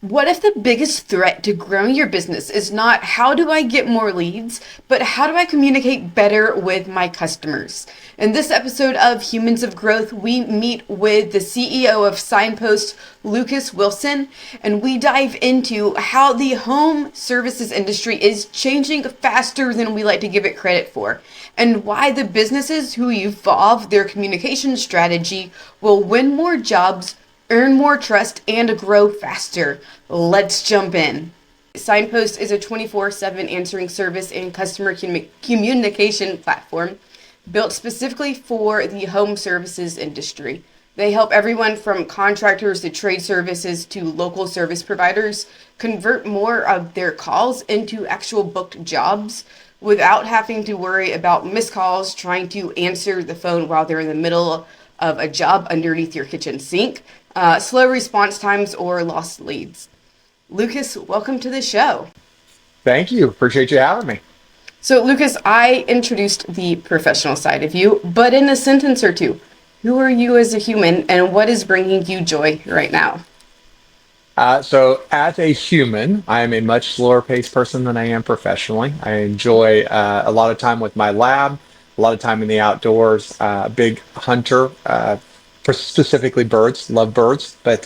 What if the biggest threat to growing your business is not how do I get more leads, but how do I communicate better with my customers? In this episode of Humans of Growth, we meet with the CEO of Signpost, Lucas Wilson, and we dive into how the home services industry is changing faster than we like to give it credit for, and why the businesses who evolve their communication strategy will win more jobs, earn more trust, and grow faster. Let's jump in. Signpost is a 24/7 answering service and customer communication platform built specifically for the home services industry. They help everyone from contractors to trade services to local service providers convert more of their calls into actual booked jobs without having to worry about missed calls, trying to answer the phone while they're in the middle of a job underneath your kitchen sink, slow response times, or lost leads. Lucas, welcome to the show. Thank you. Appreciate you having me. So, Lucas, I introduced the professional side of you, but in a sentence or two, who are you as a human and what is bringing you joy right now? So, as a human, I am a much slower paced person than I am professionally. I enjoy a lot of time with my lab, a lot of time in the outdoors, big hunter, for specifically birds, love birds, but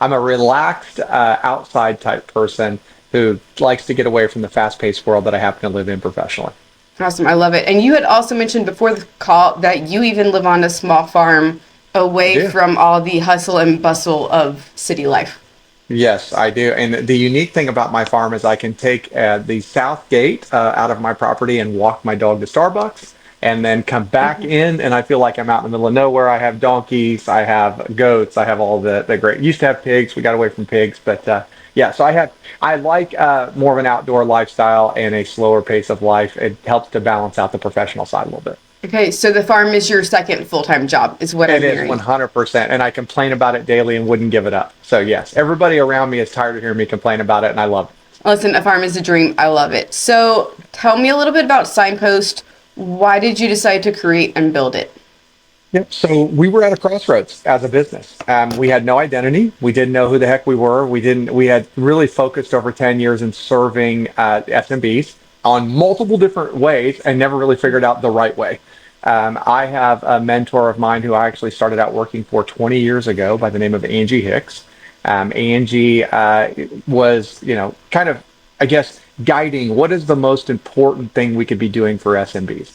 I'm a relaxed outside type person who likes to get away from the fast paced world that I happen to live in professionally. Awesome. I love it. And you had also mentioned before the call that you even live on a small farm I away do. from all the hustle and bustle of city life. Yes, I do. And the unique thing about my farm is I can take the south gate out of my property and walk my dog to Starbucks and then come back in. And I feel like I'm out in the middle of nowhere. I have donkeys, I have goats, I have all the great, used to have pigs. We got away from pigs. But yeah, so I like more of an outdoor lifestyle and a slower pace of life. It helps to balance out the professional side a little bit. Okay, so the farm is your second full-time job, is what I'm It is hearing. 100%. And I complain about it daily and wouldn't give it up. So yes, everybody around me is tired of hearing me complain about it, and I love it. Listen, a farm is a dream. I love it. So tell me a little bit about Signpost. Why did you decide to create and build it? Yep. So we were at a crossroads as a business. We had no identity. We didn't know who the heck we were. We didn't. We had really focused over 10 years in serving SMBs on multiple different ways and never really figured out the right way. I have a mentor of mine who I actually started out working for 20 years ago by the name of Angie Hicks. Angie was, kind of, I guess, guiding what is the most important thing we could be doing for SMBs.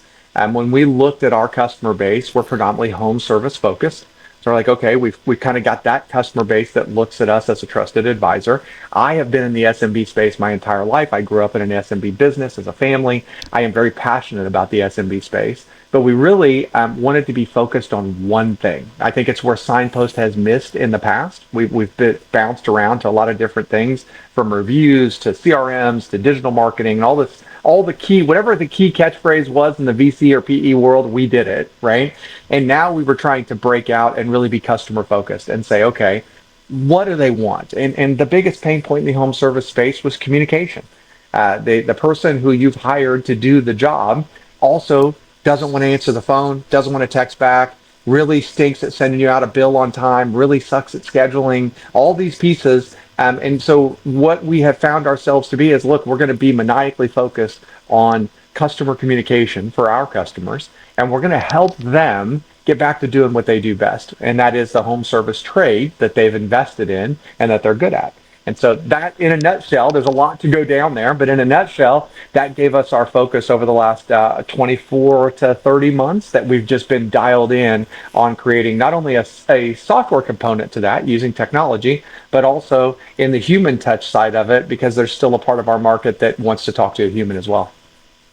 When we looked at our customer base, we're predominantly home service focused. So we're like, okay, we've kind of got that customer base that looks at us as a trusted advisor. I have been in the SMB space my entire life. I grew up in an SMB business as a family. I am very passionate about the SMB space, but we really wanted to be focused on one thing. I think it's where Signpost has missed in the past. We've been bounced around to a lot of different things, from reviews to CRMs to digital marketing and all this, all the key, whatever the key catchphrase was in the VC or PE world, we did it, right? And now we were trying to break out and really be customer focused and say, okay, what do they want? And the biggest pain point in the home service space was communication. The person who you've hired to do the job also doesn't want to answer the phone, doesn't want to text back, really stinks at sending you out a bill on time, really sucks at scheduling, all these pieces. And so what we have found ourselves to be is, look, we're going to be maniacally focused on customer communication for our customers, and we're going to help them get back to doing what they do best. And that is the home service trade that they've invested in and that they're good at. And so that, in a nutshell, there's a lot to go down there, but in a nutshell, that gave us our focus over the last 24 to 30 months, that we've just been dialed in on creating not only a software component to that using technology, but also in the human touch side of it, because there's still a part of our market that wants to talk to a human as well.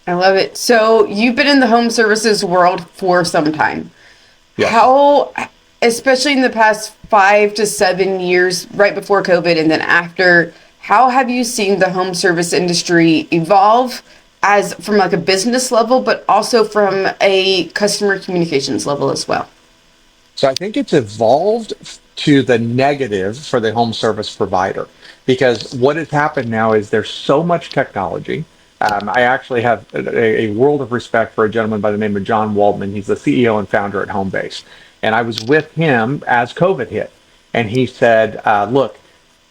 I love it. So you've been in the home services world for some time. Yes. How, especially in the past 5 to 7 years, right before COVID and then after, how have you seen the home service industry evolve as from like a business level, but also from a customer communications level as well? So I think it's evolved to the negative for the home service provider, because what has happened now is there's so much technology. I actually have a world of respect for a gentleman by the name of John Waldman. He's the CEO and founder at Homebase. And I was with him as COVID hit. And he said, look,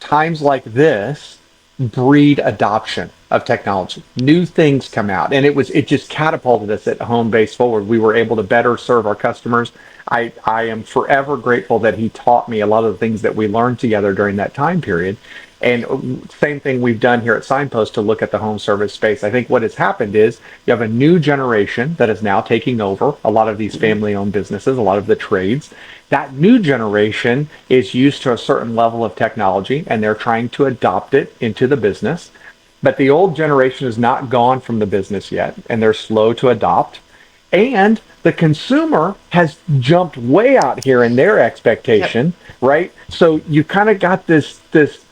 times like this breed adoption of technology. New things come out, and it just catapulted us at Home Base forward. We were able to better serve our customers. I am forever grateful that he taught me a lot of the things that we learned together during that time period. And same thing we've done here at Signpost to look at the home service space. I think what has happened is you have a new generation that is now taking over a lot of these family owned businesses, a lot of the trades. That new generation is used to a certain level of technology and they're trying to adopt it into the business. But the old generation is not gone from the business yet and they're slow to adopt. And the consumer has jumped way out here in their expectation, yep. Right? So you kind of got this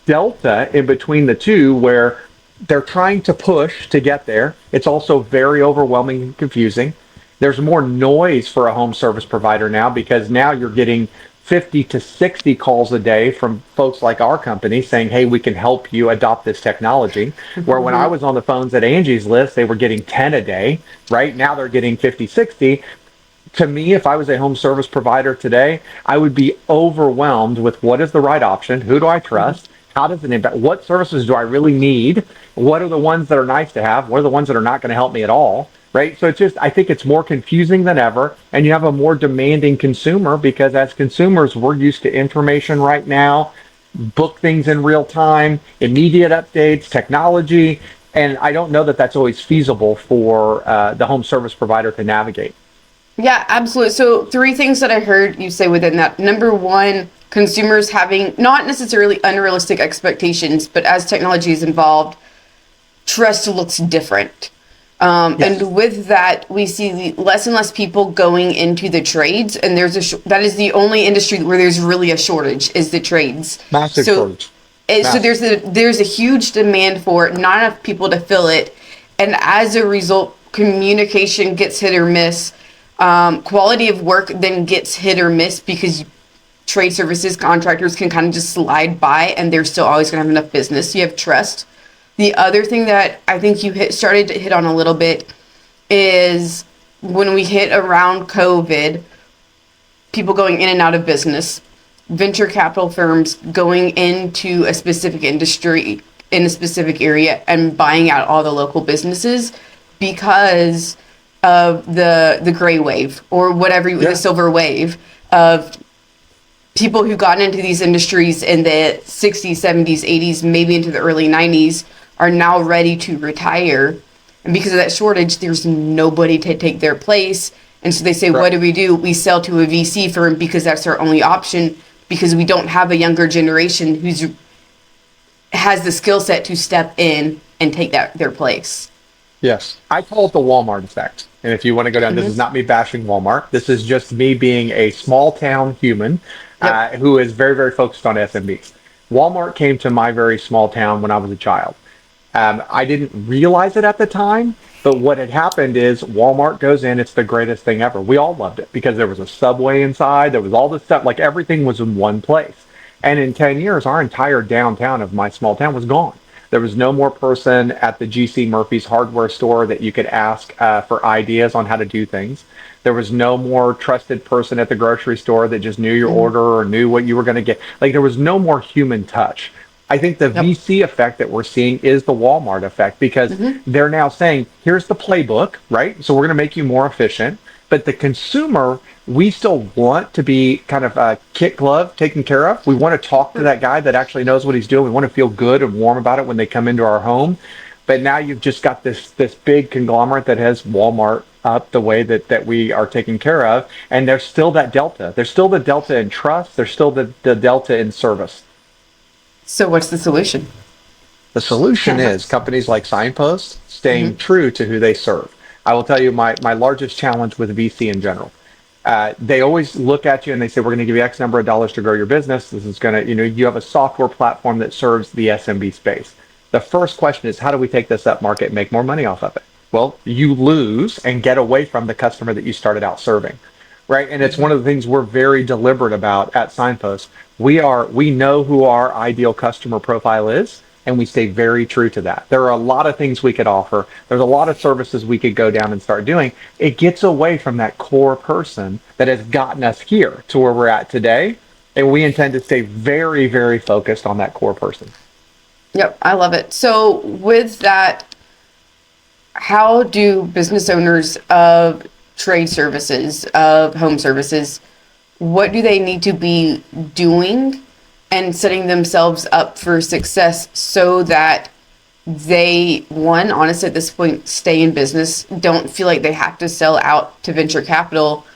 delta in between the two where they're trying to push to get there. It's also very overwhelming and confusing. There's more noise for a home service provider now because now you're getting 50 to 60 calls a day from folks like our company saying, hey, we can help you adopt this technology. Where when I was on the phones at Angie's List, they were getting 10 a day, right? Now they're getting 50, 60. To me, if I was a home service provider today, I would be overwhelmed with what is the right option? Who do I trust? How does it impact? What services do I really need? What are the ones that are nice to have? What are the ones that are not going to help me at all? Right? So it's just, I think it's more confusing than ever. And you have a more demanding consumer because as consumers, we're used to information right now, book things in real time, immediate updates, technology. And I don't know that that's always feasible for the home service provider to navigate. Yeah, absolutely. So 3 things that I heard you say within that. Number 1, consumers having not necessarily unrealistic expectations, but as technology is involved, trust looks different. Yes. And with that, we see less and less people going into the trades, and that is the only industry where there's really a shortage is the trades. Massive shortage. So there's a huge demand for it, not enough people to fill it, and as a result, communication gets hit or miss. Quality of work then gets hit or miss because trade services contractors can kind of just slide by, and they're still always going to have enough business. You have trust. The other thing that I think you started to hit on a little bit is when we hit around COVID, people going in and out of business, venture capital firms going into a specific industry in a specific area and buying out all the local businesses because of the gray wave or whatever, the silver wave of people who got into these industries in the 60s, 70s, 80s, maybe into the early 90s are now ready to retire. And because of that shortage, there's nobody to take their place. And so they say, What do? We sell to a VC firm because that's our only option because we don't have a younger generation who's has the skill set to step in and take their place. Yes. I call it the Walmart effect. And if you want to go down, this is not me bashing Walmart. This is just me being a small town human who is very, very focused on SMBs. Walmart came to my very small town when I was a child. I didn't realize it at the time, but what had happened is Walmart goes in, it's the greatest thing ever. We all loved it because there was a Subway inside, there was all this stuff, like everything was in one place. And in 10 years, our entire downtown of my small town was gone. There was no more person at the GC Murphy's hardware store that you could ask for ideas on how to do things. There was no more trusted person at the grocery store that just knew your order or knew what you were going to get. Like there was no more human touch. I think the VC effect that we're seeing is the Walmart effect because they're now saying, here's the playbook, right? So we're going to make you more efficient. But the consumer, we still want to be kind of kit glove taken care of. We want to talk to that guy that actually knows what he's doing. We want to feel good and warm about it when they come into our home. But now you've just got this big conglomerate that has Walmart up the way that we are taken care of. And there's still that delta. There's still the delta in trust. There's still the delta in service. So what's the solution? The solution is companies like Signpost staying true to who they serve. I will tell you my largest challenge with VC in general. They always look at you and they say, we're going to give you X number of dollars to grow your business. This is going to, you have a software platform that serves the SMB space. The first question is, how do we take this up market and make more money off of it? Well, you lose and get away from the customer that you started out serving. Right. And it's one of the things we're very deliberate about at Signpost. We know who our ideal customer profile is, and we stay very true to that. There are a lot of things we could offer. There's a lot of services we could go down and start doing. It gets away from that core person that has gotten us here to where we're at today. And we intend to stay very, very focused on that core person. Yep, I love it. So with that, how do business owners of trade services, of home services, what do they need to be doing and setting themselves up for success so that they, one, honestly, at this point, stay in business, don't feel like they have to sell out to venture capital,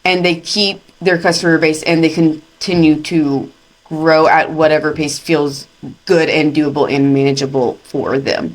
and they keep their customer base and they continue to grow at whatever pace feels good and doable and manageable for them?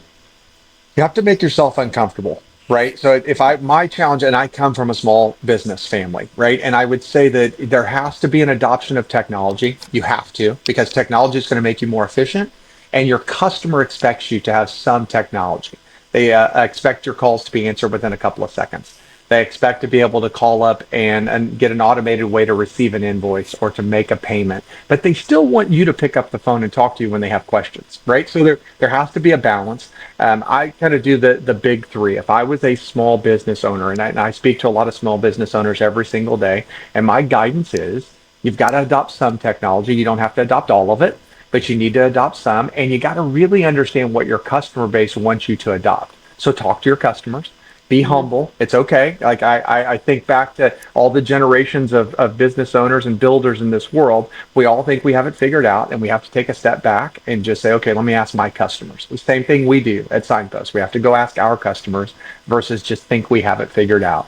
You have to make yourself uncomfortable, right? So if I, my challenge, and I come from a small business family, right? And I would say that there has to be an adoption of technology. You have to, because technology is going to make you more efficient, and your customer expects you to have some technology. They expect your calls to be answered within a couple of seconds. They expect to be able to call up and get an automated way to receive an invoice or to make a payment. But they still want you to pick up the phone and talk to you when they have questions, right? So there has to be a balance. I kind of do the big three. If I was a small business owner, and I speak to a lot of small business owners every single day, and my guidance is you've got to adopt some technology. You don't have to adopt all of it, but you need to adopt some, and you got to really understand what your customer base wants you to adopt. So talk to your customers, be humble. It's okay. Like I think back to all the generations of business owners and builders in this world. We all think we have it figured out, and we have to take a step back and just say, okay, let me ask my customers. The same thing we do at Signpost. We have to go ask our customers versus just think we have it figured out.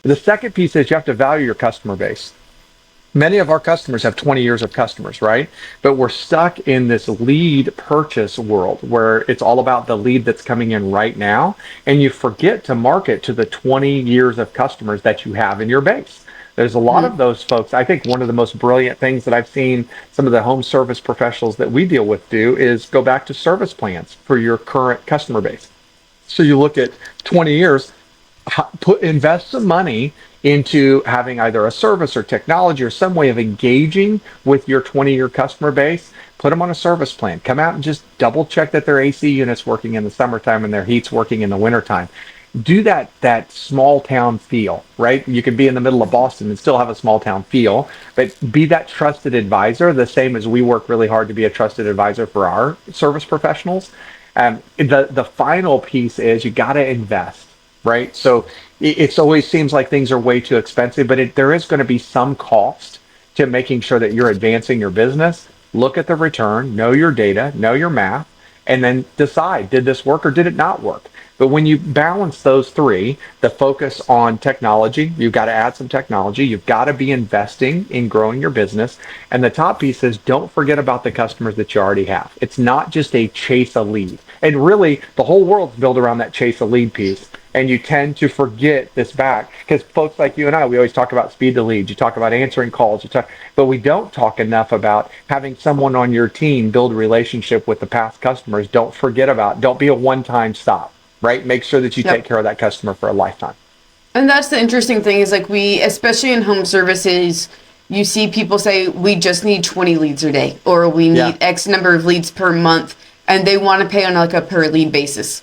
The second piece is you have to value your customer base. Many of our customers have 20 years of customers, right? But we're stuck in this lead purchase world where it's all about the lead that's coming in right now. And you forget to market to the 20 years of customers that you have in your base. There's a lot of those folks. I think one of the most brilliant things that I've seen some of the home service professionals that we deal with do is go back to service plans for your current customer base. So you look at 20 years, invest some money into having either a service or technology or some way of engaging with your 20-year customer base. Put them on a service plan. Come out and just double check that their AC unit's working in the summertime and their heat's working in the wintertime. Do that small town feel, right? You can be in the middle of Boston and still have a small town feel, but be that trusted advisor, the same as we work really hard to be a trusted advisor for our service professionals. The final piece is you got to invest, right? So it always seems like things are way too expensive, but there is going to be some cost to making sure that you're advancing your business. Look at the return, know your data, know your math, and then decide, did this work or did it not work? But when you balance those three, the focus on technology, you've got to add some technology. You've got to be investing in growing your business. And the top piece is don't forget about the customers that you already have. It's not just a chase a lead. And really, the whole world's built around that chase a lead piece. And you tend to forget this back because folks like you and I, we always talk about speed to lead. You talk about answering calls, but we don't talk enough about having someone on your team build a relationship with the past customers. Don't forget about, don't be a one-time stop, right? Make sure that you take care of that customer for a lifetime. And that's the interesting thing is like we, especially in home services, you see people say, we just need 20 leads a day, or we need X number of leads per month, and they want to pay on like a per lead basis.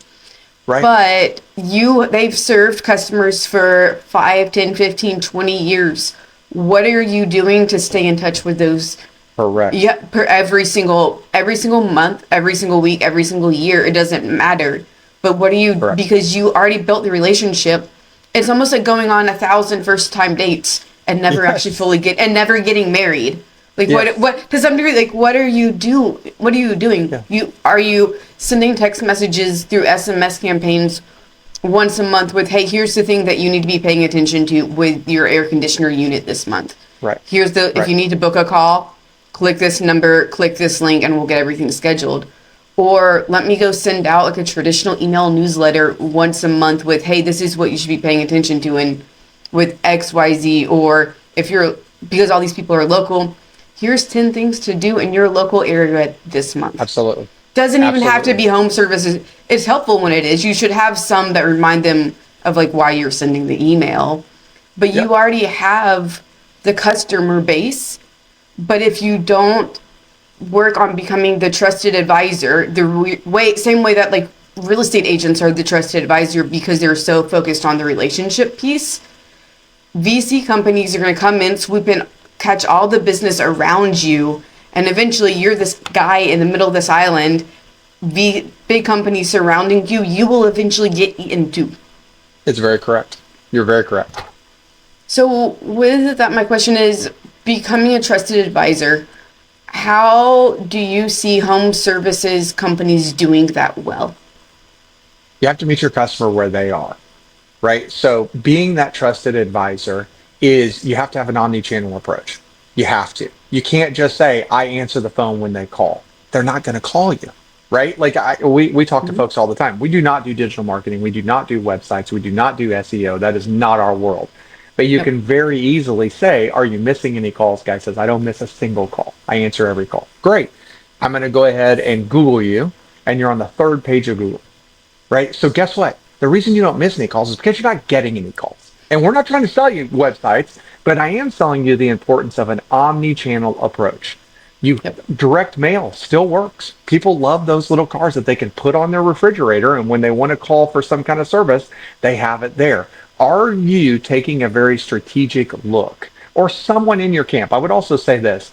Right. But they've served customers for 5, 10, 15, 20 years. What are you doing to stay in touch with those? Correct. Yeah, every single month, every single week, every single year, it doesn't matter. But what are you, because you already built the relationship, it's almost like going on 1,000 first time dates and never actually fully never getting married. Like what to some degree, like what are you doing? Yeah. Are you sending text messages through SMS campaigns once a month with, hey, here's the thing that you need to be paying attention to with your air conditioner unit this month. Right. Here's if you need to book a call, click this number, click this link, and we'll get everything scheduled. Or let me go send out like a traditional email newsletter once a month with, hey, this is what you should be paying attention to and with XYZ. Or because all these people are local, here's 10 things to do in your local area this month. Absolutely. Doesn't even have to be home services. It's helpful when it is. You should have some that remind them of like why you're sending the email. But you already have the customer base. But if you don't work on becoming the trusted advisor, same way that like real estate agents are the trusted advisor because they're so focused on the relationship piece, VC companies are going to come in, swoop in, catch all the business around you, and eventually you're this guy in the middle of this island, the big companies surrounding you, you will eventually get eaten too. It's very correct. You're very correct. So with that, my question is, becoming a trusted advisor, how do you see home services companies doing that well? You have to meet your customer where they are, right? So being that trusted advisor is you have to have an omni-channel approach. You have to. You can't just say, I answer the phone when they call. They're not going to call you, right? Like we talk to folks all the time. We do not do digital marketing. We do not do websites. We do not do SEO. That is not our world. But you can very easily say, are you missing any calls? Guy says, I don't miss a single call. I answer every call. Great. I'm going to go ahead and Google you, and you're on the third page of Google, right? So guess what? The reason you don't miss any calls is because you're not getting any calls. And we're not trying to sell you websites, but I am selling you the importance of an omni-channel approach. Direct mail still works. People love those little cards that they can put on their refrigerator, and when they want to call for some kind of service, they have it there. Are you taking a very strategic look? Or someone in your camp? I would also say this.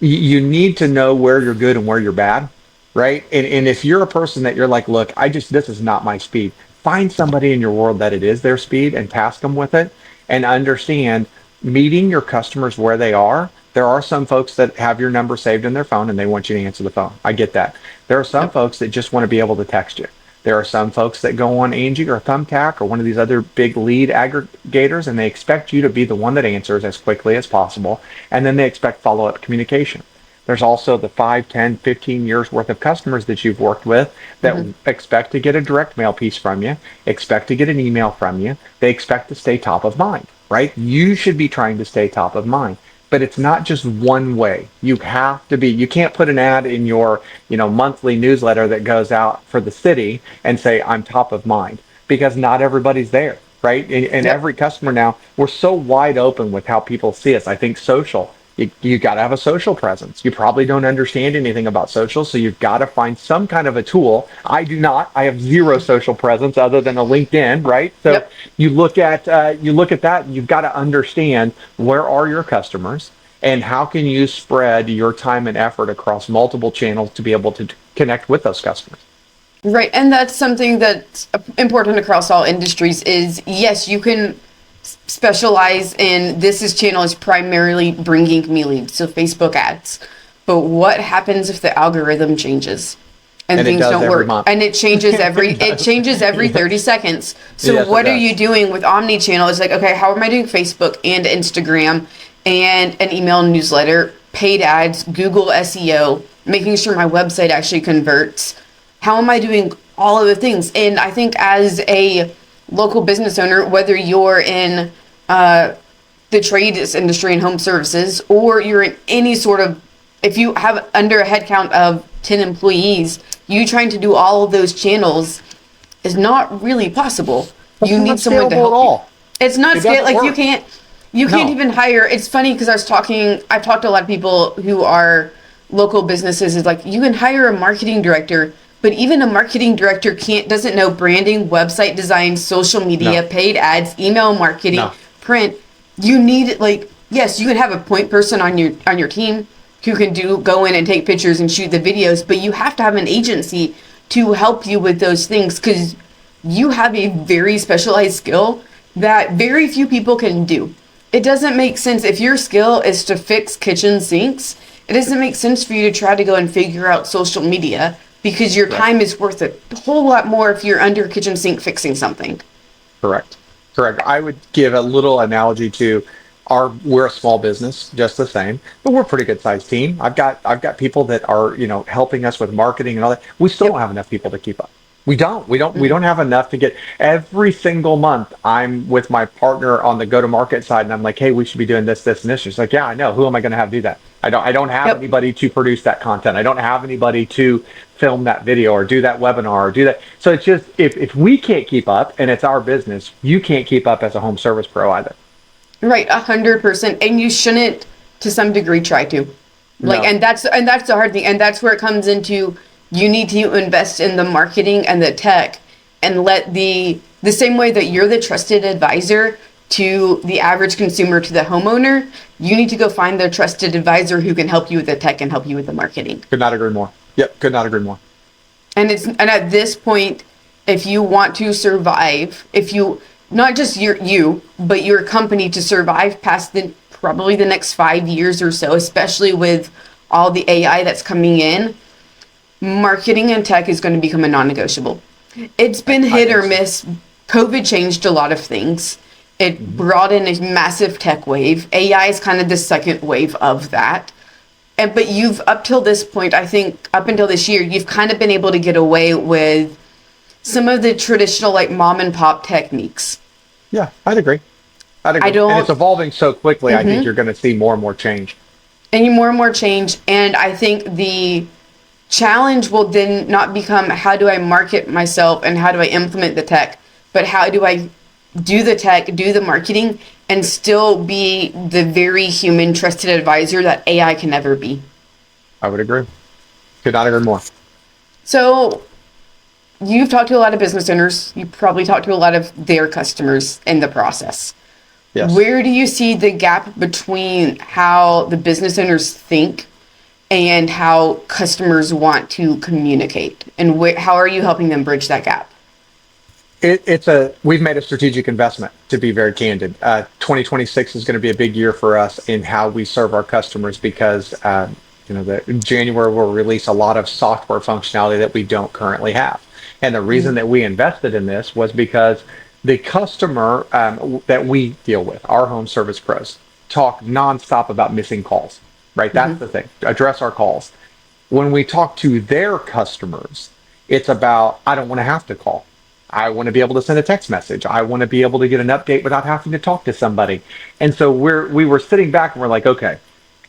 You need to know where you're good and where you're bad, right? And if you're a person that you're like, look, this is not my speed, find somebody in your world that it is their speed and task them with it, and understand meeting your customers where they are. There are some folks that have your number saved in their phone and they want you to answer the phone. I get that. There are some folks that just want to be able to text you. There are some folks that go on Angie or Thumbtack or one of these other big lead aggregators, and they expect you to be the one that answers as quickly as possible, and then they expect follow-up communication. There's also the 5, 10, 15 years worth of customers that you've worked with that expect to get a direct mail piece from you, expect to get an email from you. They expect to stay top of mind, right? You should be trying to stay top of mind. But it's not just one way. You have to be, you can't put an ad in your, monthly newsletter that goes out for the city and say, I'm top of mind, because not everybody's there, right? And every customer now, we're so wide open with how people see us. I think social, you got to have a social presence. You probably don't understand anything about social, so you've got to find some kind of a tool. I do not. I have zero social presence other than a LinkedIn, right? So you look at that. You've got to understand, where are your customers, and how can you spread your time and effort across multiple channels to be able to connect with those customers. Right, and that's something that's important across all industries. Is yes, you can specialize in this channel is primarily bringing me leads, so Facebook ads. But what happens if the algorithm changes and things don't work? Month. And it changes every 30 seconds. So what are you doing with omnichannel? It's like, okay, how am I doing Facebook and Instagram and an email newsletter, paid ads, Google SEO, making sure my website actually converts? How am I doing all of the things? And I think as a local business owner, whether you're in the trades industry and home services, or you're in any sort of, if you have under a head count of 10 employees, you trying to do all of those channels is not really possible. You need someone to help you. It's not scale. Like you can't even hire. It's funny because I've talked to a lot of people who are local businesses. Is like, you can hire a marketing director, but even a marketing director doesn't know branding, website design, social media, paid ads, email marketing, print. You need, yes, you could have a point person on your team who can go in and take pictures and shoot the videos, but you have to have an agency to help you with those things, because you have a very specialized skill that very few people can do. It doesn't make sense if your skill is to fix kitchen sinks. It doesn't make sense for you to try to go and figure out social media, because your time is worth a whole lot more if you're under a kitchen sink fixing something. Correct. I would give a little analogy to we're a small business, just the same, but we're a pretty good sized team. I've got people that are, helping us with marketing and all that. We still don't have enough people to keep up. We don't have enough to get every single month. I'm with my partner on the go-to-market side, and I'm like, hey, we should be doing this, this, and this. She's like, yeah, I know. Who am I going to have do that? I don't have anybody to produce that content. I don't have anybody to film that video or do that webinar or do that. So it's just, if we can't keep up and it's our business, you can't keep up as a home service pro either. Right, 100%. And you shouldn't, to some degree, try to. And that's the hard thing. And that's where it comes into, you need to invest in the marketing and the tech, and let the same way that you're the trusted advisor to the average consumer, to the homeowner, you need to go find their trusted advisor who can help you with the tech and help you with the marketing. Could not agree more. Yep, could not agree more. And at this point, if you want to survive, if you, not just you, but your company to survive past probably the next 5 years or so, especially with all the AI that's coming in, marketing and tech is going to become a non-negotiable. It's been hit or miss. COVID changed a lot of things. It brought in a massive tech wave. AI is kind of the second wave of that. But you've, up till this point, I think up until this year, you've kind of been able to get away with some of the traditional like mom and pop techniques. Yeah, I'd agree. And it's evolving so quickly, I think you're going to see more and more change. And more and more change. And I think the challenge will then not become how do I market myself and how do I implement the tech, but how do I do the tech, do the marketing, and still be the very human trusted advisor that AI can never be. I would agree. Could not agree more. So you've talked to a lot of business owners. You probably talked to a lot of their customers in the process. Yes. Where do you see the gap between how the business owners think and how customers want to communicate? And how are you helping them bridge that gap? We've made a strategic investment, to be very candid. 2026 is going to be a big year for us in how we serve our customers because in January we'll release a lot of software functionality that we don't currently have. And the reason that we invested in this was because the customer that we deal with, our home service pros, talk nonstop about missing calls, right? That's the thing. Address our calls. When we talk to their customers, it's about, I don't want to have to call. I want to be able to send a text message. I want to be able to get an update without having to talk to somebody. And so we were sitting back and we're like, okay,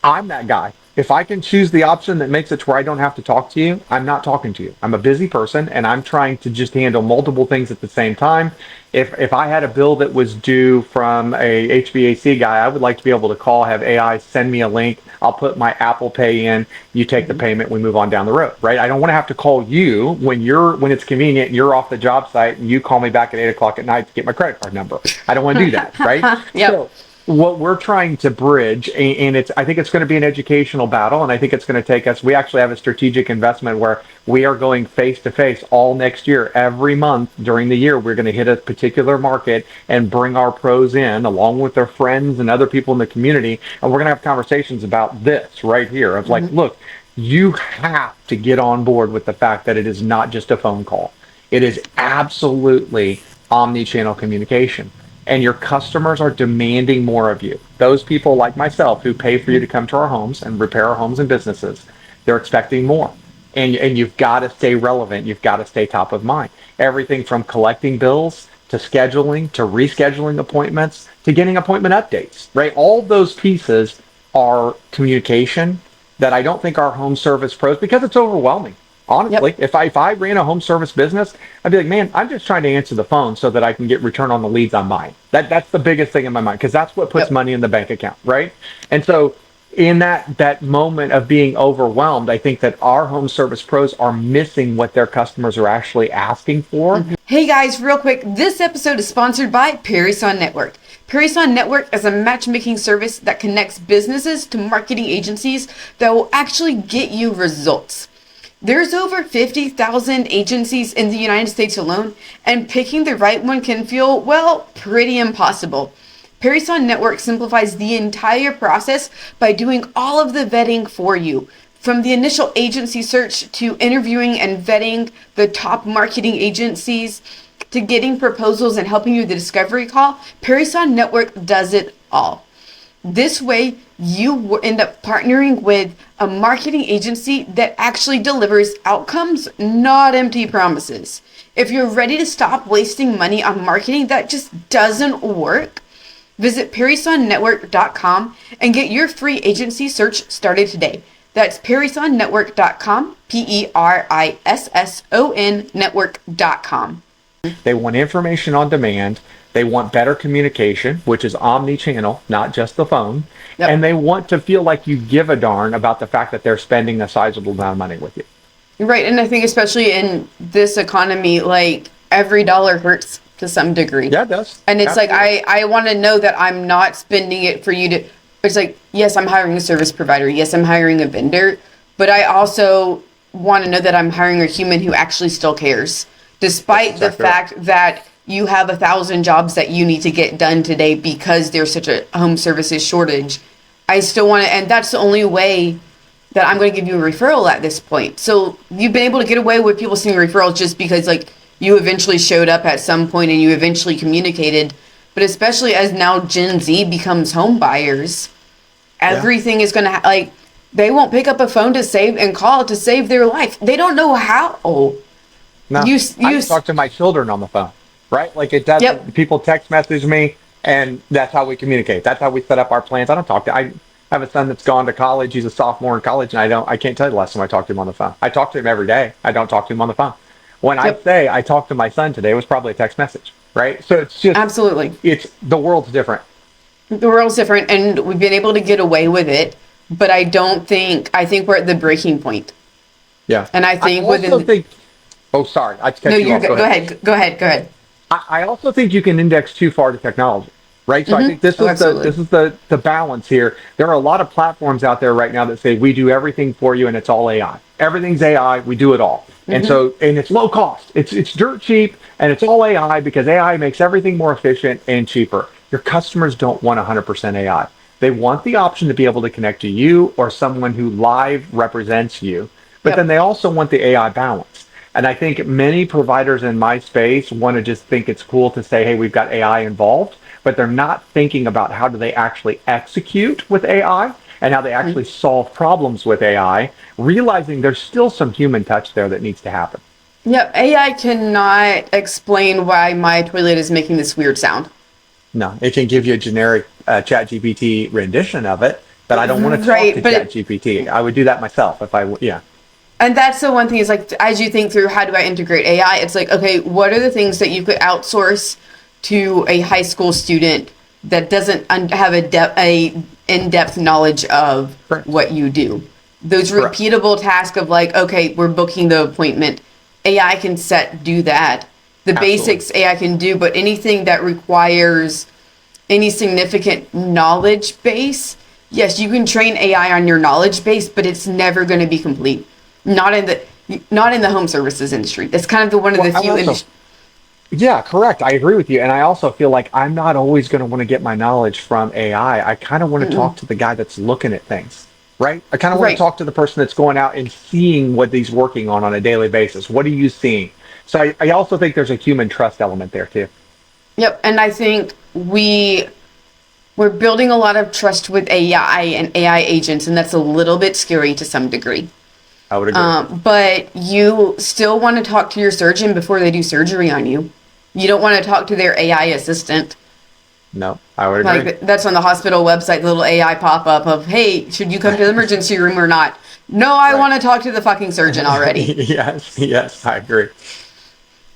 I'm that guy. If I can choose the option that makes it to where I don't have to talk to you, I'm not talking to you. I'm a busy person and I'm trying to just handle multiple things at the same time. If I had a bill that was due from a HVAC guy, I would like to be able to call, have AI send me a link. I'll put my Apple Pay in, you take the payment, we move on down the road, right? I don't want to have to call you when it's convenient and you're off the job site and you call me back at 8:00 at night to get my credit card number. I don't want to do that, right? Yep. So, what we're trying to bridge, and I think it's going to be an educational battle, and I think it's going to take us, we actually have a strategic investment where we are going face to face all next year. Every month during the year, we're going to hit a particular market and bring our pros in along with their friends and other people in the community. And we're going to have conversations about this right here of like, look, you have to get on board with the fact that it is not just a phone call. It is absolutely omni-channel communication. And your customers are demanding more of you. Those people like myself who pay for you to come to our homes and repair our homes and businesses, they're expecting more. And you've got to stay relevant. You've got to stay top of mind. Everything from collecting bills to scheduling to rescheduling appointments to getting appointment updates, right? All those pieces are communication that I don't think our home service pros, because it's overwhelming. Honestly, if I ran a home service business, I'd be like, man, I'm just trying to answer the phone so that I can get return on the leads I'm buying. That's the biggest thing in my mind because that's what puts money in the bank account, right? And so in that moment of being overwhelmed, I think that our home service pros are missing what their customers are actually asking for. Hey guys, real quick, this episode is sponsored by Parison Network. Parison Network is a matchmaking service that connects businesses to marketing agencies that will actually get you results. There's over 50,000 agencies in the United States alone, and picking the right one can feel, well, pretty impossible. Parison Network simplifies the entire process by doing all of the vetting for you. From the initial agency search to interviewing and vetting the top marketing agencies to getting proposals and helping you with the discovery call, Parison Network does it all. This way, you end up partnering with a marketing agency that actually delivers outcomes, not empty promises. If you're ready to stop wasting money on marketing that just doesn't work, visit ParisonNetwork.com and get your free agency search started today. That's ParisonNetwork.com, PERISSON network.com. They want information on demand. They want better communication, which is omni-channel, not just the phone. Yep. And they want to feel like you give a darn about the fact that they're spending a sizable amount of money with you. Right. And I think especially in this economy, like every dollar hurts to some degree. Yeah, it does. And it's like, Absolutely. I want to know that I'm not spending it for you to, it's like, yes, I'm hiring a service provider. Yes, I'm hiring a vendor, but I also want to know that I'm hiring a human who actually still cares, That's despite the exactly right. fact that you have 1,000 jobs that you need to get done today because there's such a home services shortage. I still want to, and that's the only way that I'm going to give you a referral at this point. So you've been able to get away with people seeing referrals just because like you eventually showed up at some point and you eventually communicated. But especially as now Gen Z becomes home buyers, Yeah. everything is going to like they won't pick up a phone to save and call to save their life. They don't know how. No, I can talk to my children on the phone, right? Like it Yep. doesn't, people text message me and that's how we communicate. That's how we set up our plans. I don't talk to, I have a son that's gone to college. He's a sophomore in college and I can't tell you the last time I talked to him on the phone. I talk to him every day. I don't talk to him on the phone. When I Yep. say I talked to my son today, it was probably a text message, right? So it's just, Absolutely. the world's different. The world's different and we've been able to get away with it, but I think we're at the breaking point. Yeah. And I I think also within think, oh, sorry, I no, cut you you're off. Go good. Go ahead. ahead. Go ahead. Go ahead. I also think you can index too far to technology, right? So I think Oh, absolutely. this is the balance here. There are a lot of platforms out there right now that say we do everything for you and it's all AI. Everything's AI, we do it all. And so and it's low cost. It's dirt cheap and it's all AI because AI makes everything more efficient and cheaper. Your customers don't want 100% AI. They want the option to be able to connect to you or someone who live represents you. But then Yep. they also want the AI balance. And I think many providers in my space want to just think it's cool to say, hey, we've got AI involved, but they're not thinking about how do they actually execute with AI and how they actually solve problems with AI, realizing there's still some human touch there that needs to happen. Yep. AI cannot explain why my toilet is making this weird sound. No, it can give you a generic chat GPT rendition of it, but I don't want to talk Right. to But chat GPT. I would do that myself if yeah. and that's the one thing is like as you think through how do I integrate AI, it's like, okay, what are the things that you could outsource to a high school student that doesn't have a in-depth knowledge of Correct. what you do? Those Correct. repeatable tasks of like, okay, we're booking the appointment. AI can do that. The Absolutely. basics AI can do, but anything that requires any significant knowledge base, yes, you can train AI on your knowledge base, but it's never going to be complete. Not in the not in the home services industry. It's kind of the one of Well, the I few also, industries. yeah, correct. I agree with you. And I also feel like I'm not always going to want to get my knowledge from AI. I kind of want to talk to the guy that's looking at things, right? I kind of want to Right. talk to the person that's going out and seeing what he's working on a daily basis. What are you seeing? So I also think there's a human trust element there too. Yep. And I think we're building a lot of trust with AI and AI agents, and that's a little bit scary to some degree. I would agree. But you still want to talk to your surgeon before they do surgery on you. You don't want to talk to their AI assistant. No, I would agree. Like that's on the hospital website, the little AI pop up of, hey, should you come to the emergency room or not? No, I Right. want to talk to the fucking surgeon already. Yes, yes, I agree.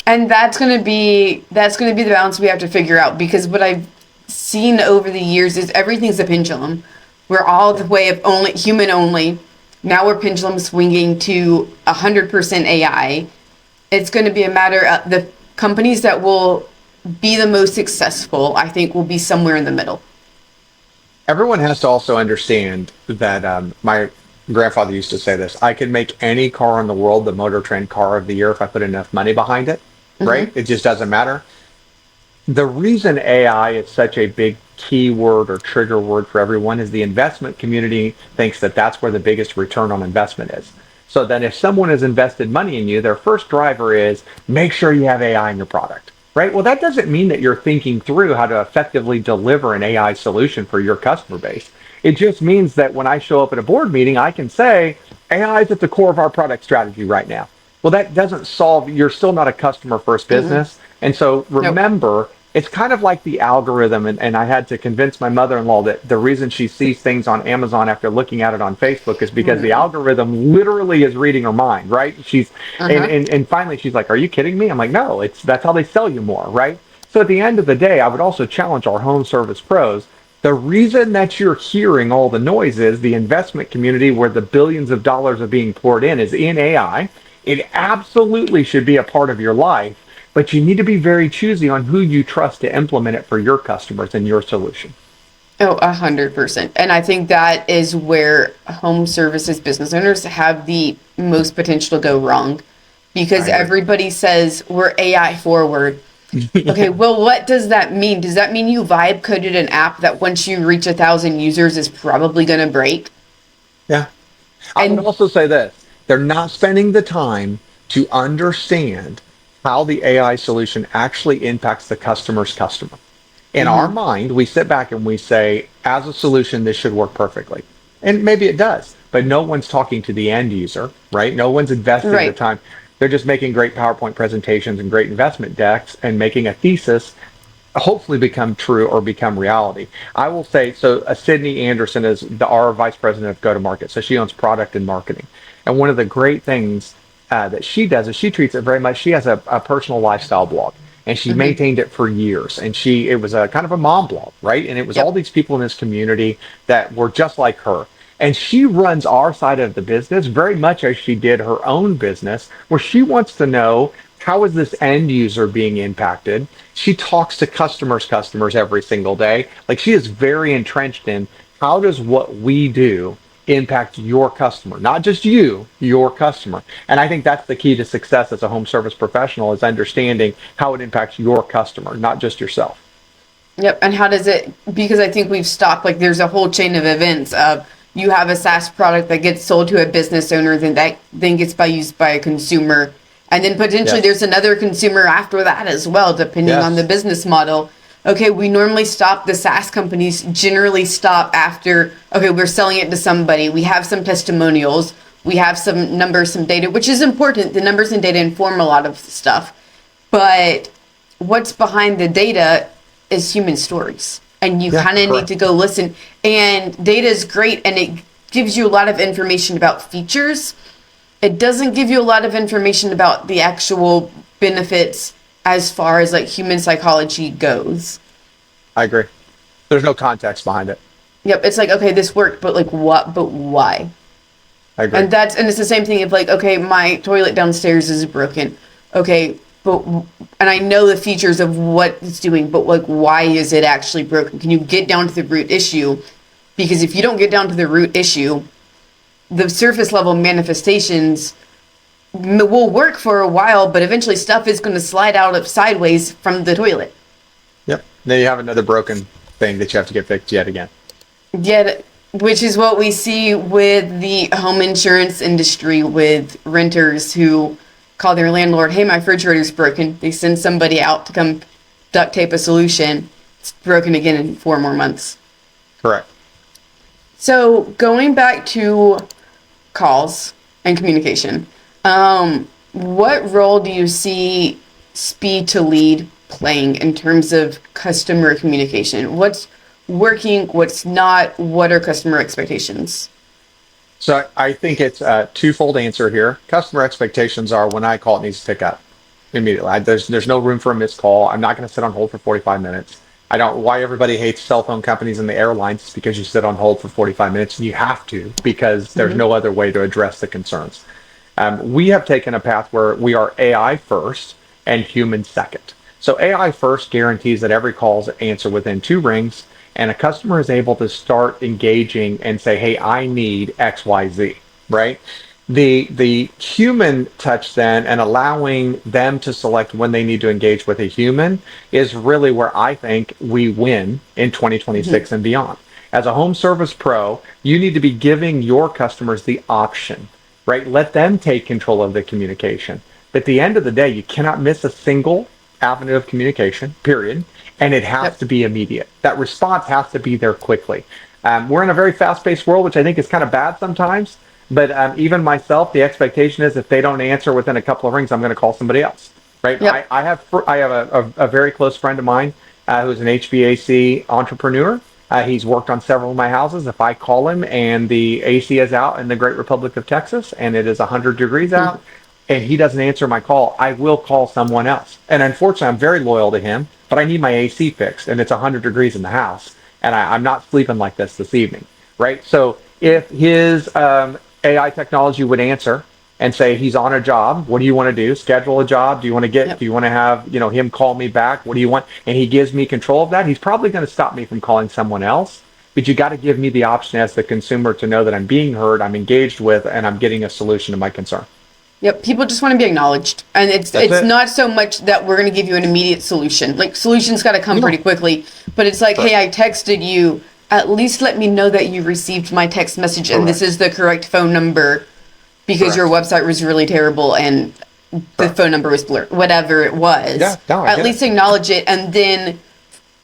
And that's gonna be the balance we have to figure out because what I've seen over the years is everything's a pendulum. We're all the Yeah. way of only human only. Now we're pendulum swinging to 100% AI. It's going to be a matter of the companies that will be the most successful, I think, will be somewhere in the middle. Everyone has to also understand that my grandfather used to say this. I can make any car in the world the Motor Trend car of the year if I put enough money behind it, right? It just doesn't matter. The reason AI is such a big keyword or trigger word for everyone is the investment community thinks that that's where the biggest return on investment is. So then if someone has invested money in you, their first driver is make sure you have AI in your product, right? Well, that doesn't mean that you're thinking through how to effectively deliver an AI solution for your customer base. It just means that when I show up at a board meeting, I can say AI is at the core of our product strategy right now. Well, that doesn't solve, you're still not a customer first business. And so Nope. remember, it's kind of like the algorithm. And I had to convince my mother in law that the reason she sees things on Amazon after looking at it on Facebook is because the algorithm literally is reading her mind, right? Uh-huh. And finally she's like, are you kidding me? I'm like, no, that's how they sell you more, right? So at the end of the day, I would also challenge our home service pros. The reason that you're hearing all the noise is the investment community where the billions of dollars are being poured in is in AI. It absolutely should be a part of your life, but you need to be very choosy on who you trust to implement it for your customers and your solution. Oh, 100%. And I think that is where home services business owners have the most potential to go wrong because I agree. everybody says we're AI forward. Okay, Yeah. well, what does that mean? Does that mean you vibe coded an app that once you reach 1,000 users is probably going to break? Yeah. I would And also say this, they're not spending the time to understand how the AI solution actually impacts the customer's customer. In our mhm, mind, we sit back and we say, as a solution, this should work perfectly. And maybe it does, but no one's talking to the end user, right? No one's investing the right. time. They're just making great PowerPoint presentations and great investment decks and making a thesis hopefully become true or become reality. I will say so. Sydney Anderson is our vice president of go to market, so she owns product and marketing. And one of the great things that she does is she treats it very much. She has a personal lifestyle blog, and she Hmm. maintained it for years. And it was a kind of a mom blog, right? And it was all Yep. these people in this community that were just like her. And she runs our side of the business very much as she did her own business, where she wants to know how is this end user being impacted. She talks to customers every single day. Like she is very entrenched in how does what we do impact your customer, not just you, your customer. And I think that's the key to success as a home service professional is understanding how it impacts your customer, not just yourself. Yep. And how does it, because I think we've stopped, like there's a whole chain of events of you have a SaaS product that gets sold to a business owner, then that then gets used by a consumer. And then potentially Yes. there's another consumer after that as well, depending on the Yes. business model. Okay, we normally stop, the SaaS companies generally stop after, okay, we're selling it to somebody. We have some testimonials, we have some numbers, some data, which is important. The numbers and data inform a lot of stuff. But what's behind the data is human stories. And you Yeah, kind of need correct. to go listen. And data is great and it gives you a lot of information about features. It doesn't give you a lot of information about the actual benefits as far as like human psychology goes. I agree. There's no context behind it. Yep, it's like, okay, this worked, but like what, but why? I agree. And it's the same thing of like, okay, my toilet downstairs is broken. Okay, but and I know the features of what it's doing, but like why is it actually broken? Can you get down to the root issue? Because if you don't get down to the root issue, the surface level manifestations will work for a while, but eventually stuff is going to slide out of sideways from the toilet. Yep. Then you have another broken thing that you have to get fixed yet again. Yet, which is what we see with the home insurance industry with renters who call their landlord, hey, my refrigerator's broken. They send somebody out to come duct tape a solution. It's broken again in 4 more months. Correct. So going back to calls and communication, what role do you see speed to lead playing in terms of customer communication? What's working, what's not, what are customer expectations? So I think it's a twofold answer here. Customer expectations are when I call, it needs to pick up immediately. There's no room for a missed call. I'm not going to sit on hold for 45 minutes. I don't why everybody hates cell phone companies and the airlines is because you sit on hold for 45 minutes and you have to because there's Mm-hmm. no other way to address the concerns. We have taken a path where we are AI first and human second. So AI first guarantees that every call is answered within 2 rings, and a customer is able to start engaging and say, "Hey, I need X, Y, Z." Right? The human touch then and allowing them to select when they need to engage with a human is really where I think we win in Mm-hmm. 2026 and beyond. As a home service pro, you need to be giving your customers the option, right? Let them take control of the communication. But at the end of the day, you cannot miss a single avenue of communication, period. And it has Yep. to be immediate. That response has to be there quickly. We're in a very fast paced world, which I think is kind of bad sometimes. But even myself, the expectation is if they don't answer within a couple of rings, I'm going to call somebody else, right? I, Yep. I have I have a very close friend of mine who's an HVAC entrepreneur. He's worked on several of my houses. If I call him and the AC is out in the Great Republic of Texas and it is 100 degrees out and he doesn't answer my call, I will call someone else. And unfortunately, I'm very loyal to him, but I need my AC fixed and it's 100 degrees in the house and I'm not sleeping like this evening, right? So if his AI technology would answer, and say he's on a job. What do you want to do? Schedule a job. Do you want to get? Yep. Do you want to have him call me back? What do you want? And he gives me control of that. He's probably going to stop me from calling someone else. But you got to give me the option as the consumer to know that I'm being heard, I'm engaged with, and I'm getting a solution to my concern. Yep, people just want to be acknowledged, and it's That's it. not so much that we're going to give you an immediate solution. Like solutions got to come pretty quickly, but it's like, Correct. hey, I texted you. At least let me know that you received my text message, and this Correct. is the correct phone number, because your Correct. website was really terrible and the Correct. phone number was blurred. Whatever it was, Yeah, no, I at get least it. acknowledge it, and then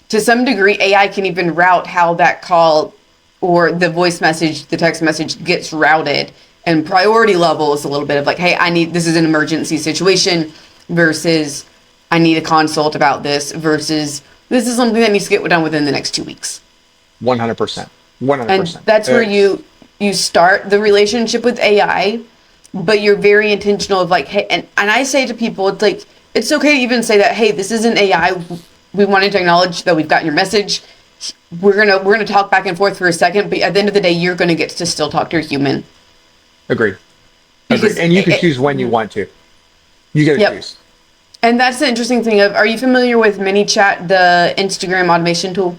to some degree, AI can even route how that call or the voice message, the text message gets routed. And priority level is a little bit of like, hey, this is an emergency situation versus I need a consult about this versus this is something that needs to get done within the next 2 weeks. 100%. And 100%. that's where you start the relationship with AI, but you're very intentional of like, hey, and I say to people, it's like, it's okay to even say that, hey, this isn't AI. We wanted to acknowledge that we've gotten your message. We're gonna talk back and forth for a second, but at the end of the day, you're gonna get to still talk to a human. Agreed. Because And you can choose when you want to. You got to Yep. choose. And that's the interesting thing of, are you familiar with ManyChat, the Instagram automation tool?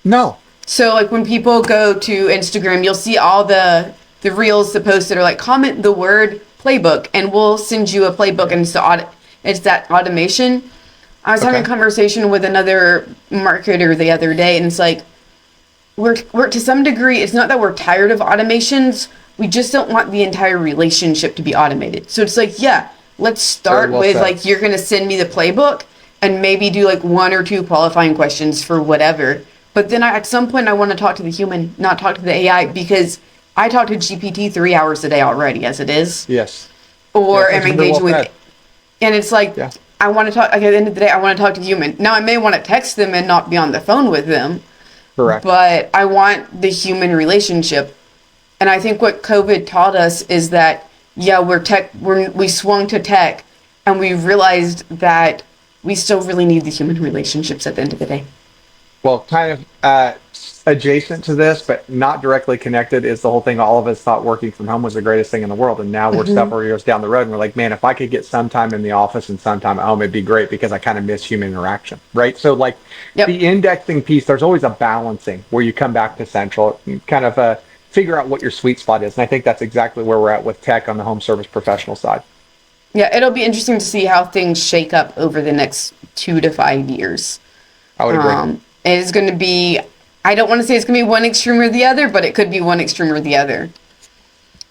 No. So like when people go to Instagram, you'll see all the reels, the posts that are like, comment the word playbook and we'll send you a playbook, and it's that automation. I was having a conversation with another marketer the other day, and it's like, we're to some degree, it's not that we're tired of automations, we just don't want the entire relationship to be automated. So it's like, yeah, let's start Very well with said. like, you're going to send me the playbook and maybe do like 1 or 2 qualifying questions for whatever. But then at some point I want to talk to the human, not talk to the AI, because I talk to GPT 3 hours a day already as it is. Yes. Or Yes, am that's very engaging well with, said. and it's like, Yeah. I want to talk, like, at the end of the day, I want to talk to the human. Now I may want to text them and not be on the phone with them, Correct. but I want the human relationship. And I think what COVID taught us is that, yeah, we swung to tech, and we realized that we still really need the human relationships at the end of the day. Well, kind of adjacent to this, but not directly connected, is the whole thing. All of us thought working from home was the greatest thing in the world. And now we're several years down the road and we're like, man, if I could get some time in the office and some time at home, it'd be great, because I kind of miss human interaction. Right. So, like, Yep. the indexing piece, there's always a balancing where you come back to central, and kind of figure out what your sweet spot is. And I think that's exactly where we're at with tech on the home service professional side. Yeah, it'll be interesting to see how things shake up over the next 2 to 5 years. I would agree. It's going to be, I don't want to say it's going to be one extreme or the other, but it could be one extreme or the other.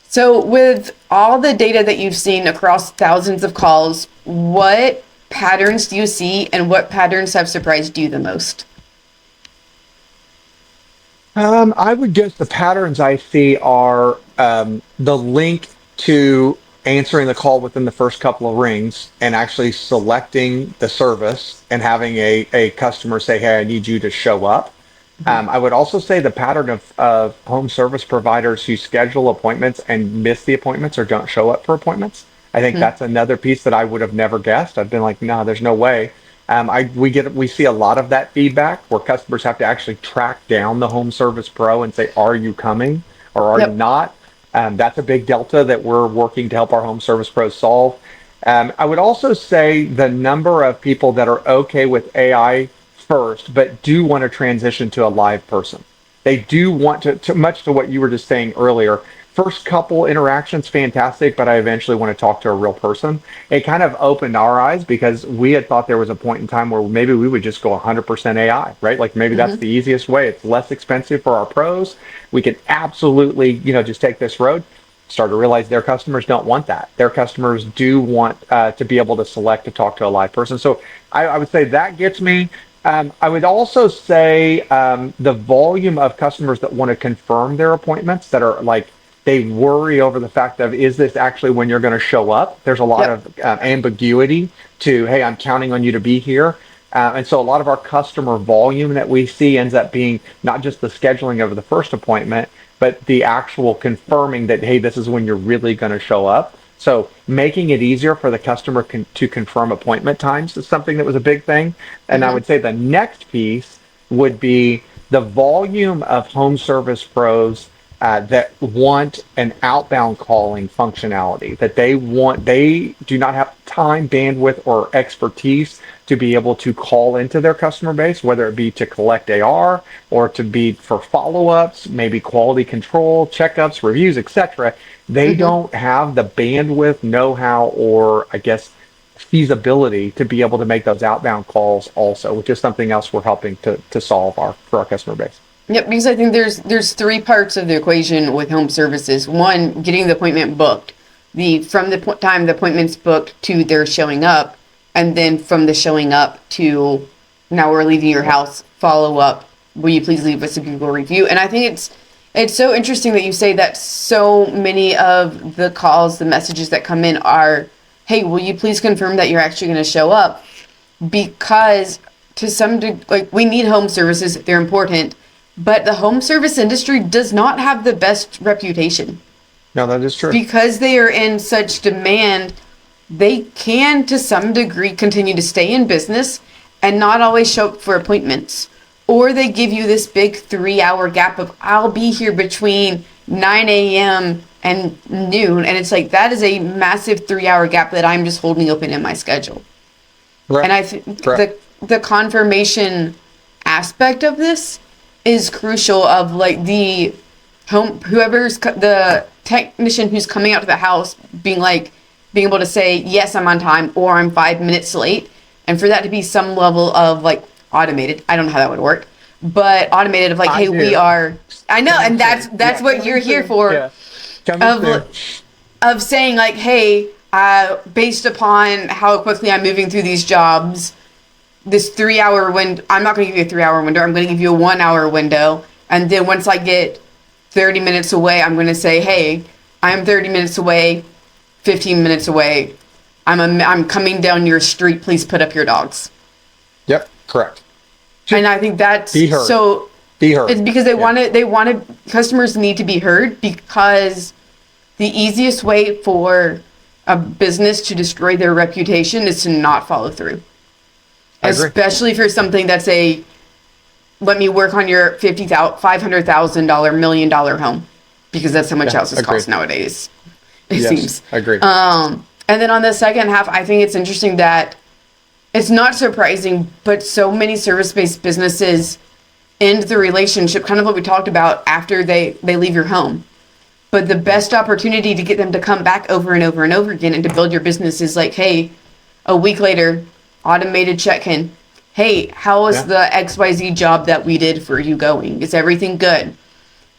So with all the data that you've seen across thousands of calls, what patterns do you see, and what patterns have surprised you the most? I would guess the patterns I see are the link to answering the call within the first couple of rings and actually selecting the service and having a customer say, hey, I need you to show up. I would also say the pattern of home service providers who schedule appointments and miss the appointments or don't show up for appointments. I think that's another piece that I would have never guessed. I've been like, no, there's no way. We see a lot of that feedback where customers have to actually track down the home service pro and say, are you coming or are you not? That's a big delta that we're working to help our home service pros solve. I would also say the number of people that are okay with AI first, but do want to transition to a live person. They do want to much to what you were just saying earlier. First couple interactions, fantastic, but I eventually want to talk to a real person. It kind of opened our eyes because we had thought there was a point in time where maybe we would just go 100% AI, right? Like maybe that's the easiest way. It's less expensive for our pros. We could absolutely, just take this road. Start to realize their customers don't want that. Their customers do want to be able to select to talk to a live person. So I would say that gets me. I would also say the volume of customers that want to confirm their appointments, that are like, they worry over the fact of, is this actually when you're going to show up? There's a lot of ambiguity to, hey, I'm counting on you to be here. And so a lot of our customer volume that we see ends up being not just the scheduling of the first appointment, but the actual confirming that, hey, this is when you're really going to show up. So making it easier for the customer to confirm appointment times is something that was a big thing. And I would say the next piece would be the volume of home service pros that want an outbound calling functionality, that they do not have time, bandwidth, or expertise to be able to call into their customer base, whether it be to collect AR or to be for follow-ups, maybe quality control, checkups, reviews, etc. They Hmm. don't have the bandwidth, know-how, or I guess feasibility to be able to make those outbound calls also, which is something else we're helping to solve for our customer base. Yep, because I think there's three parts of the equation with home services. One, getting the appointment booked, the from the time the appointment's booked to their showing up, and then from the showing up to now we're leaving your house. Follow up. Will you please leave us a Google review? And I think it's so interesting that you say that so many of the calls, the messages that come in are, "Hey, will you please confirm that you're actually going to show up?" Because to some degree, like we need home services, they're important, but the home service industry does not have the best reputation. No, that is true. Because they are in such demand, they can to some degree continue to stay in business and not always show up for appointments. Or they give you this big 3 hour gap of I'll be here between 9 a.m. and noon. And it's like that is a massive 3 hour gap that I'm just holding open in my schedule. Correct. And I think Correct. the confirmation aspect of this is crucial of like the the technician who's coming out to the house being able to say yes, I'm on time, or I'm 5 minutes late, and for that to be some level of like automated. I don't know how that would work, but automated of like, I hey, we do. are. I know, and that's Yeah, what you're here for. yeah. Coming through. Of saying like, hey, based upon how quickly I'm moving through these jobs, this 3 hour window, I'm not going to give you a 3 hour window. I'm going to give you a 1 hour window. And then once I get 30 minutes away, I'm going to say, hey, I'm 30 minutes away, 15 minutes away. I'm coming down your street. Please put up your dogs. Yep, correct. And I think that's Be heard. so. Be heard. It's because they want to, customers need to be heard, because the easiest way for a business to destroy their reputation is to not follow through. I agree. Especially for something that's let me work on your $500,000, $1 million home, because that's how much houses agreed. cost nowadays. It Yes, seems. I agree. And then on the second half, I think it's interesting that it's not surprising, but so many service-based businesses end the relationship, kind of what we talked about, after they leave your home. But the best opportunity to get them to come back over and over and over again and to build your business is like, hey, a week later, automated check-in. Hey, how was the XYZ job that we did for you going? Is everything good?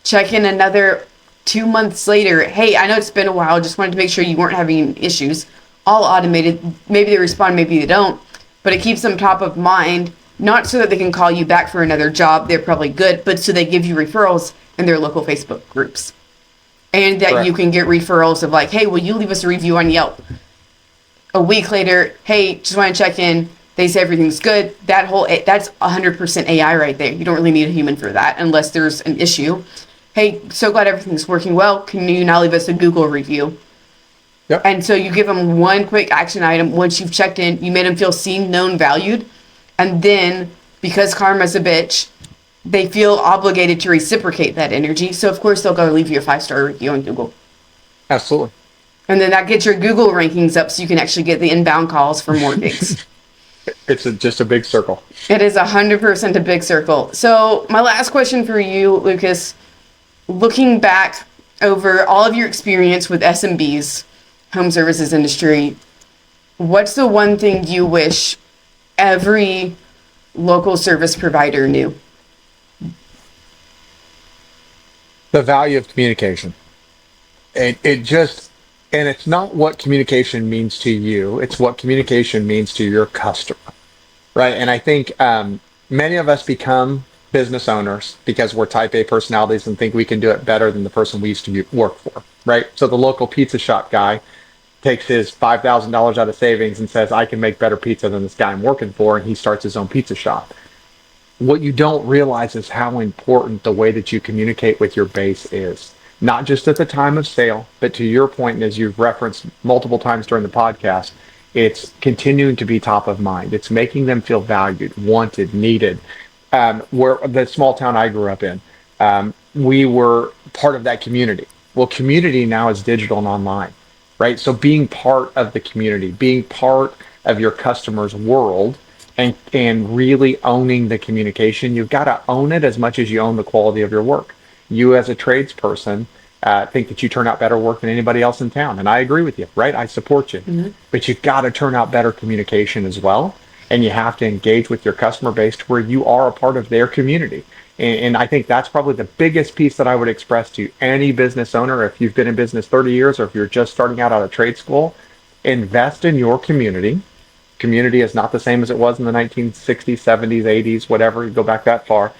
Check in another 2 months later. Hey, I know it's been a while. Just wanted to make sure you weren't having issues. All automated. Maybe they respond, maybe they don't. But it keeps them top of mind, not so that they can call you back for another job. They're probably good, but so they give you referrals in their local Facebook groups. And that Correct. you can get referrals of like, hey, will you leave us a review on Yelp? A week later, hey, just want to check in. They say everything's good. That's 100% AI right there. You don't really need a human for that unless there's an issue. Hey, so glad everything's working well. Can you now leave us a Google review? Yep. And so you give them one quick action item. Once you've checked in, you made them feel seen, known, valued. And then, because karma's a bitch, they feel obligated to reciprocate that energy. So, of course, they'll go leave you a 5-star review on Google. Absolutely. And then that gets your Google rankings up so you can actually get the inbound calls for more gigs. It's just a big circle. It is 100% a big circle. So my last question for you, Lucas, looking back over all of your experience with SMBs, home services industry, what's the one thing you wish every local service provider knew? The value of communication. And it's not what communication means to you, it's what communication means to your customer, right? And I think many of us become business owners because we're type A personalities and think we can do it better than the person we used to work for, right? So the local pizza shop guy takes his $5,000 out of savings and says, I can make better pizza than this guy I'm working for, and he starts his own pizza shop. What you don't realize is how important the way that you communicate with your base is. Not just at the time of sale, but to your point, and as you've referenced multiple times during the podcast, it's continuing to be top of mind. It's making them feel valued, wanted, needed. Where the small town I grew up in, we were part of that community. Well, community now is digital and online, right? So being part of the community, being part of your customer's world, and really owning the communication, you've got to own it as much as you own the quality of your work. You as a tradesperson think that you turn out better work than anybody else in town, and I agree with you, right? I support you, but you've got to turn out better communication as well, and you have to engage with your customer base to where you are a part of their community. And I think that's probably the biggest piece that I would express to any business owner. If you've been in business 30 years or if you're just starting out of trade school, invest in your community. Community is not the same as it was in the 1960s, 70s, 80s, whatever, you go back that far.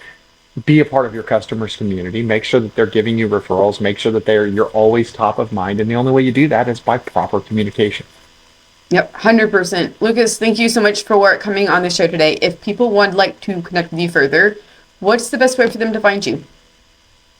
Be a part of your customers' community. Make sure that they're giving you referrals. Make sure that you're always top of mind. And the only way you do that is by proper communication. Yep, 100%. Lucas, thank you so much for coming on the show today. If people would like to connect with you further, what's the best way for them to find you?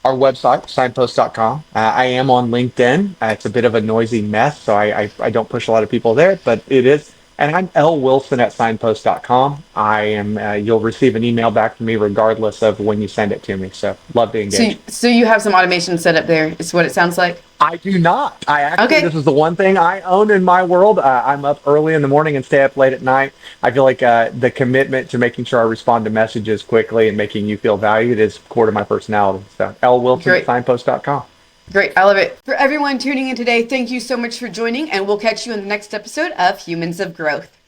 Our website, signpost.com. I am on LinkedIn. It's a bit of a noisy mess, so I don't push a lot of people there, but it is. And I'm L Wilson at signpost.com. I am. You'll receive an email back from me regardless of when you send it to me. So love to engage. So you have some automation set up there, is what it sounds like? I do not. I actually, Okay. This is the one thing I own in my world. I'm up early in the morning and stay up late at night. I feel like the commitment to making sure I respond to messages quickly and making you feel valued is core to my personality. So L Wilson at signpost.com. Great. I love it. For everyone tuning in today, thank you so much for joining, and we'll catch you in the next episode of Humans of Growth.